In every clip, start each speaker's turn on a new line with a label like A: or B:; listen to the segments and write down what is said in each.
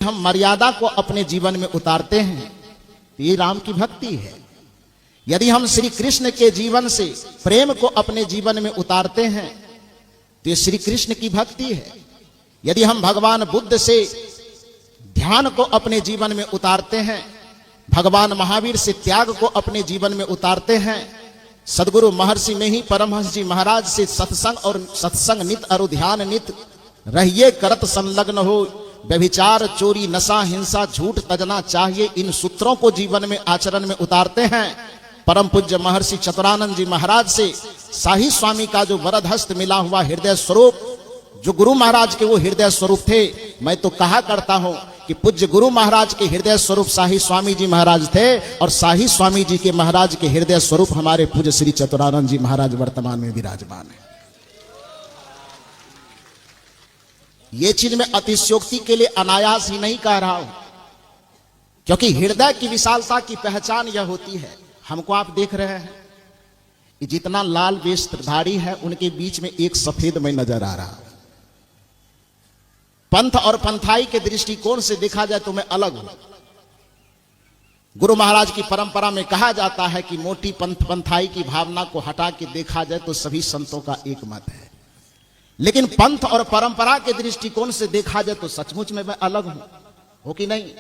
A: हम मर्यादा को अपने जीवन में उतारते हैं तो ये राम की भक्ति है। यदि हम श्री कृष्ण के जीवन से प्रेम को अपने जीवन में उतारते हैं तो ये श्री कृष्ण की भक्ति है। यदि हम भगवान बुद्ध से ध्यान को अपने जीवन में उतारते हैं, भगवान महावीर से त्याग को अपने जीवन में उतारते हैं, सदगुरु महर्षि में ही परमहंस जी महाराज से सत्संग और सत्संग नित और ध्यान नित रहिए करत संलग्न हो, व्यभिचार चोरी नशा हिंसा झूठ तजना चाहिए, इन सूत्रों को जीवन में आचरण में उतारते हैं। परम पूज्य महर्षि चतुरानंद जी महाराज से शाही स्वामी का जो वरद हस्त मिला हुआ हृदय स्वरूप, जो गुरु महाराज के वो हृदय स्वरूप थे, मैं तो कहा करता हूं कि पूज्य गुरु महाराज के हृदय स्वरूप शाही स्वामी जी महाराज थे और शाही स्वामी जी के महाराज के हृदय स्वरूप हमारे पूज्य श्री चतुरानंद जी महाराज वर्तमान में विराजमान है। ये चीज मैं अतिशयोक्ति के लिए अनायास ही नहीं कह रहा हूं, क्योंकि हृदय की विशालता की पहचान यह होती है। हमको आप देख रहे हैं, जितना लाल वेशधारी है उनके बीच में एक सफेद में नजर आ रहा। पंथ और पंथाई के दृष्टिकोण से देखा जाए तो मैं अलग हूं। गुरु महाराज की परंपरा में कहा जाता है कि मोटी पंथ पंथाई की भावना को हटा के देखा जाए तो सभी संतों का एक मत है, लेकिन पंथ और परंपरा के दृष्टिकोण से देखा जाए तो सचमुच में मैं अलग हूं, हो कि नहीं।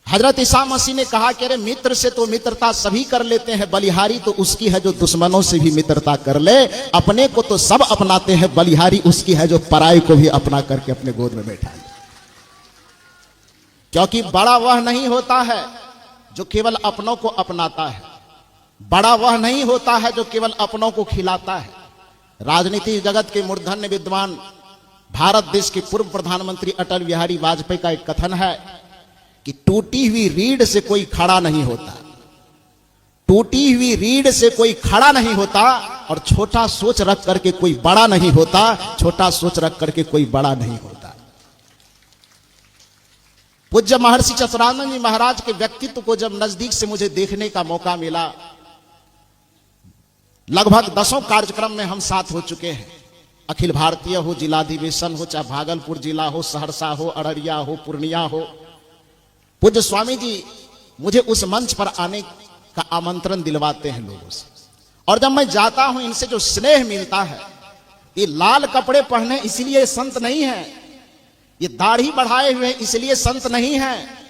A: हजरत ईसा मसीह ने कहा कि अरे मित्र से तो मित्रता सभी कर लेते हैं, बलिहारी तो उसकी है जो दुश्मनों से भी मित्रता कर ले। अपने को तो सब अपनाते हैं, बलिहारी उसकी है जो पराई को भी अपना करके अपने गोद में बैठा ले। क्योंकि बड़ा वह नहीं होता है जो केवल अपनों को अपनाता है, बड़ा वह नहीं होता है जो केवल अपनों को खिलाता है। राजनीति जगत के मूर्धन्य विद्वान भारत देश के पूर्व प्रधानमंत्री अटल बिहारी वाजपेयी का एक कथन है कि टूटी हुई रीढ़ से कोई खड़ा नहीं होता, टूटी हुई रीढ़ से कोई खड़ा नहीं होता, और छोटा सोच रख करके कोई बड़ा नहीं होता, छोटा सोच रख करके कोई बड़ा नहीं होता। पूज्य महर्षि चतुरानंद जी महाराज के व्यक्तित्व को जब नजदीक से मुझे देखने का मौका मिला, लगभग 10 कार्यक्रम में हम साथ हो चुके हैं। अखिल भारतीय हो, जिलाधिवेशन हो, चाहे भागलपुर जिला हो, सहरसा हो, अररिया हो, पूर्णिया हो, पूज्य स्वामी जी मुझे उस मंच पर आने का आमंत्रण दिलवाते हैं लोगों से, और जब मैं जाता हूं इनसे जो स्नेह मिलता है, ये लाल कपड़े पहने इसलिए संत नहीं है, ये दाढ़ी बढ़ाए हुए इसलिए संत नहीं है,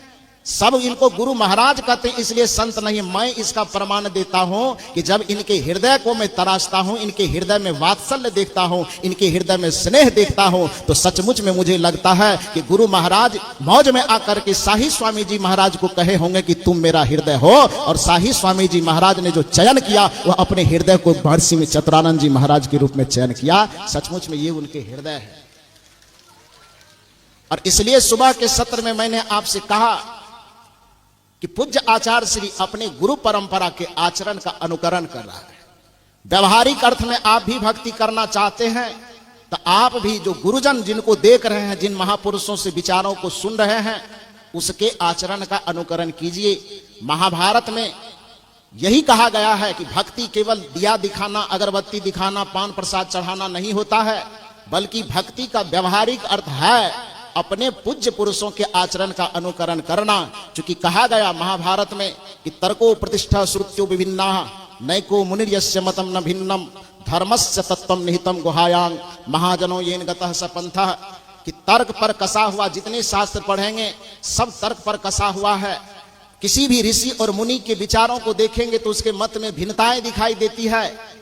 A: सब इनको गुरु महाराज कहते हैं इसलिए संत नहीं। मैं इसका प्रमाण देता हूं कि जब इनके हृदय को मैं तराशता हूं, इनके हृदय में वात्सल्य देखता हूं, इनके हृदय में स्नेह देखता हूं, तो सचमुच में मुझे लगता है कि गुरु महाराज मौज में आकर के शाही स्वामी जी महाराज को कहे होंगे कि तुम मेरा हृदय हो, और शाही स्वामी जी महाराज ने जो चयन किया वह अपने हृदय को महर्षि में चतुरानंद जी महाराज के रूप में चयन किया। सचमुच में ये उनके हृदय है। और इसलिए सुबह के सत्र में मैंने आपसे कहा कि पूज्य आचार्य श्री अपने गुरु परंपरा के आचरण का अनुकरण कर रहा है। व्यवहारिक अर्थ में आप भी भक्ति करना चाहते हैं तो आप भी जो गुरुजन जिनको देख रहे हैं, जिन महापुरुषों से विचारों को सुन रहे हैं, उसके आचरण का अनुकरण कीजिए। महाभारत में यही कहा गया है कि भक्ति केवल दिया दिखाना, अगरबत्ती दिखाना, पान प्रसाद चढ़ाना नहीं होता है, बल्कि भक्ति का व्यवहारिक अर्थ है अपने पूज्य पुरुषों के आचरण का अनुकरण करना। चूंकि कहा गया महाभारत में कि तर्को प्रतिष्ठा श्रुत्यो विभिन्ना नैको मुनिर्यस्य मतम न भिन्नम धर्मस्य तत्वम निहितम गुहायां महाजनो येन गतः स पंथः, कि तर्क पर कसा हुआ, जितने शास्त्र पढ़ेंगे सब तर्क पर कसा हुआ है। किसी भी ऋषि और मुनि के विचारों को देखेंगे तो उसके मत में भिन्नताएं दिखाई देती है,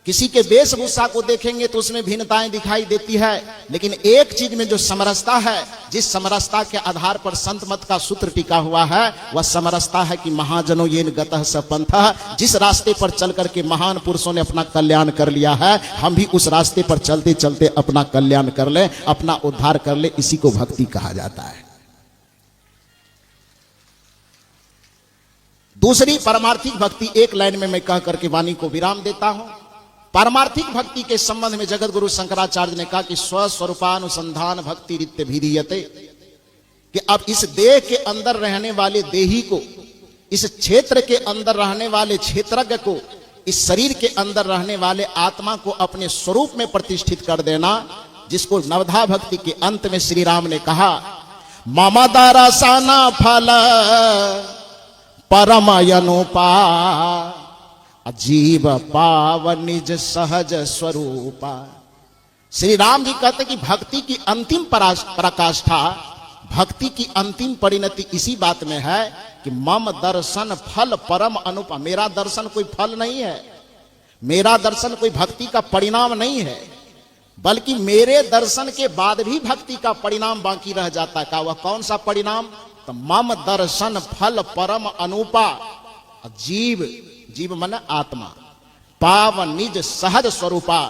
A: किसी के वेशभूषा को देखेंगे तो उसमें भिन्नताएं दिखाई देती है, लेकिन एक चीज में जो समरसता है, जिस समरसता के आधार पर संत मत का सूत्र टिका हुआ है, वह समरसता है कि महाजनों येन गतः स पंथः, जिस रास्ते पर चल करके महान पुरुषों ने अपना कल्याण कर लिया है, हम भी उस रास्ते पर चलते चलते अपना कल्याण कर ले, अपना उद्धार कर ले। इसी को भक्ति कहा जाता है। दूसरी परमार्थिक भक्ति, एक लाइन में मैं कह करके वाणी को विराम देता हूं। पारमार्थिक भक्ति के संबंध में जगत गुरु शंकराचार्य ने कहा कि स्वस्वरूपानुसंधान भक्ति रित्य भीधीयते, कि अब इस देह के अंदर रहने वाले देही को, इस क्षेत्र के अंदर रहने वाले क्षेत्रज्ञ को, इस शरीर के अंदर रहने वाले आत्मा को अपने स्वरूप में प्रतिष्ठित कर देना, जिसको नवधा भक्ति के अंत में श्री राम ने कहा मम दर्शन फल परम अनुपा जीव पाव निज सहज स्वरूपा। श्री राम जी कहते कि भक्ति की अंतिम पराकाष्ठा, भक्ति की अंतिम परिणति इसी बात में है कि मम दर्शन फल परम अनुपा। मेरा दर्शन कोई फल नहीं है, मेरा दर्शन कोई भक्ति का परिणाम नहीं है, बल्कि मेरे दर्शन के बाद भी भक्ति का परिणाम बाकी रह जाता है। वह कौन सा परिणाम? तो मम दर्शन फल परम अनुपा जीव, जीव मन आत्मा, पाव निज सहज स्वरूपा।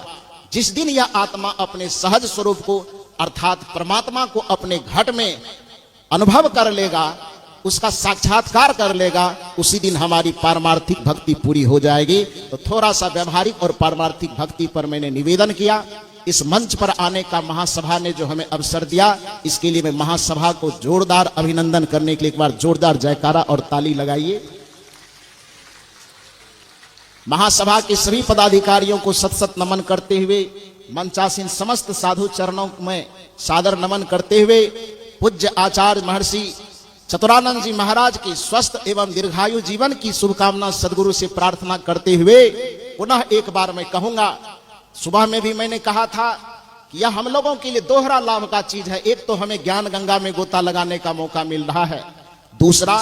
A: जिस दिन यह आत्मा अपने सहज स्वरूप को अर्थात परमात्मा को अपने घट में अनुभव कर लेगा, उसका साक्षात्कार कर लेगा, उसी दिन हमारी पारमार्थिक भक्ति पूरी हो जाएगी। तो थोड़ा सा व्यवहारिक और पारमार्थिक भक्ति पर मैंने निवेदन किया। इस मंच पर आने का महासभा ने जो हमें अवसर दिया, इसके लिए मैं महासभा को जोरदार अभिनंदन करने के लिए एक बार जोरदार जयकारा और ताली लगाइए। महासभा के सभी पदाधिकारियों को सत सत नमन करते हुए, मंचासीन समस्त साधु चरणों में सादर नमन करते हुए, पूज्य आचार्य महर्षि चतुरानंद जी महाराज की स्वस्थ एवं दीर्घायु जीवन की शुभकामना सदगुरु से प्रार्थना करते हुए पुनः एक बार मैं कहूंगा, सुबह में भी मैंने कहा था कि यह हम लोगों के लिए दोहरा लाभ का चीज है। एक तो हमें ज्ञान गंगा में गोता लगाने का मौका मिल रहा है, दूसरा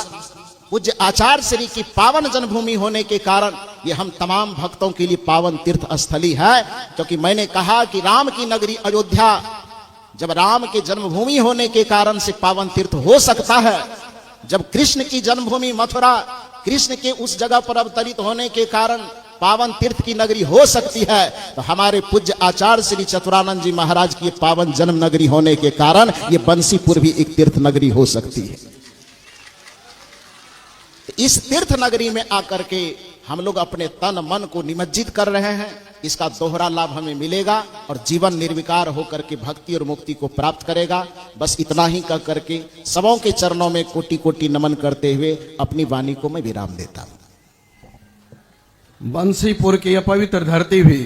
A: पूज्य आचार्य श्री की पावन जन्मभूमि होने के कारण ये हम तमाम भक्तों के लिए पावन तीर्थ स्थली है। क्योंकि मैंने कहा कि राम की नगरी अयोध्या जब राम के जन्मभूमि होने के कारण से पावन तीर्थ हो सकता है, जब कृष्ण की जन्मभूमि मथुरा कृष्ण के उस जगह पर अवतरित होने के कारण पावन तीर्थ की नगरी हो सकती है, तो हमारे पूज्य आचार्य श्री चतुरानंद जी महाराज की पावन जन्म नगरी होने के कारण ये बंसीपुर भी एक तीर्थ नगरी हो सकती है। इस तीर्थ नगरी में आकर के हम लोग अपने तन मन को निमज्जित कर रहे हैं, इसका दोहरा लाभ हमें मिलेगा और जीवन निर्विकार होकर के भक्ति और मुक्ति को प्राप्त करेगा। बस इतना ही कह करके सबों के चरणों में कोटि कोटि नमन करते हुए अपनी वाणी को मैं विराम देता हूं।
B: बंसीपुर की अपवित्र धरती भी